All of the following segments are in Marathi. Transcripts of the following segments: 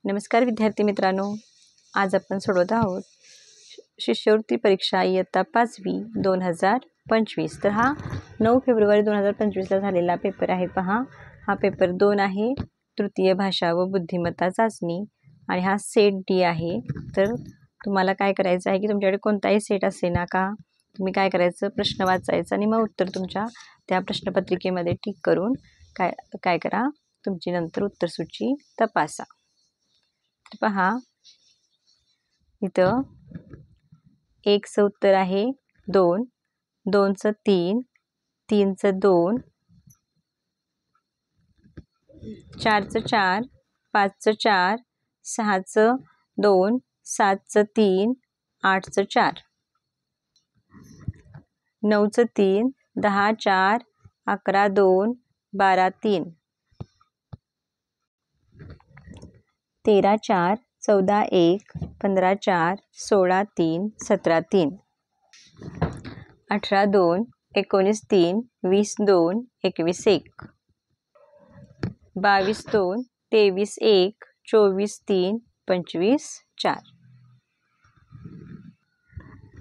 नमस्कार विद्यार्थी मित्रांनो, आज आपण सोडवत आहोत शिष्यवृत्ती परीक्षा इयत्ता 5वी 2025। तर हा 9 फेब्रुवारी 2025ला झालेला पेपर आहे। पहा, हा पेपर 2 आहे, तृतीय भाषा व बुद्धिमत्ता चाचणी, आणि हा सेट डी आहे। तर तुम्हाला काय करायचं आहे की तुमच्याकडे कोणताही सेट असे ना का, तुम्ही काय करायचं, प्रश्न वाचायचा आणि मग उत्तर तुमच्या त्या प्रश्नपत्रिकेमध्ये टिक करून काय करा, तुमची नंतर उत्तरसूची तपासा। पहा, इथं 1चं उत्तर आहे 2, 2चं 3, 3चं 2, 4चं 4, 5चं 4, 6चं 2, 7चं 3, 8चं 4, 9चं 3, 10 4, 11 2, 12 3, 13 4, 14 1, 15 4, 16 3, 17 3, 18 2, 19 3, 20 2, 21 1, 22 2, 23 1, 24 3, 25 4,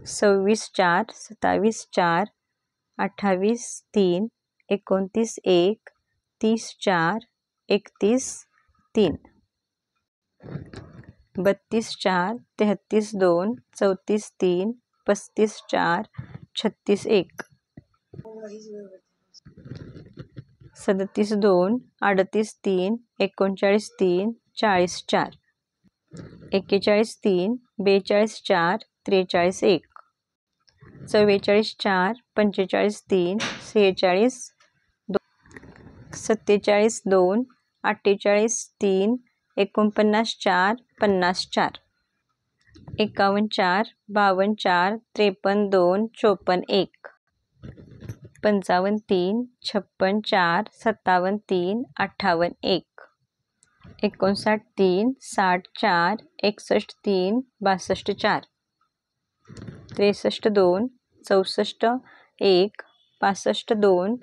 26 4, 27 4, 28 3, 29 1, 30 4, 31 3, 32 4, 33 2, 34 3, 35 4, 36 1, 37 2, 38 3, 39 3, 40 4, 41 3, 42 4, 43 1, 44 4, 45 3, 46 2, 47 2, 48 3, 49 4, 50 4, 51 4, 52 4, 53 2, 54 1, 55 3, 56 4, 57 3, 58 1, 59 3, 60 4, 61 3, 62 4, 63 2, 64 1, 65 2,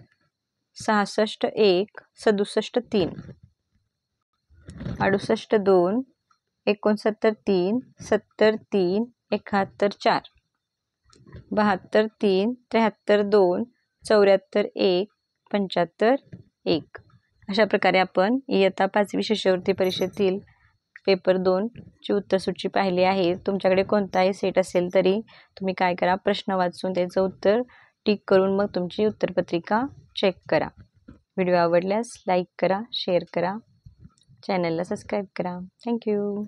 66 1, 67 3, 68 2, 69 3, 70 3, 71 4, 72 3, 73 2, 74 1, 75 1। अशा प्रकारे आपण इयत्ता 5वी शिष्यवृत्ती परीक्षेतील पेपर 2 ची उत्तरसूची पाहिली आहे। तुमच्याकडे कोणताही सेट असेल तरी तुम्ही काय करा, प्रश्न वाचून त्याचं उत्तर टिक करून मग तुमची उत्तरपत्रिका चेक करा। व्हिडिओ आवडल्यास लाईक करा, शेअर करा, चॅनलला सबस्क्राईब करा। थँक्यू।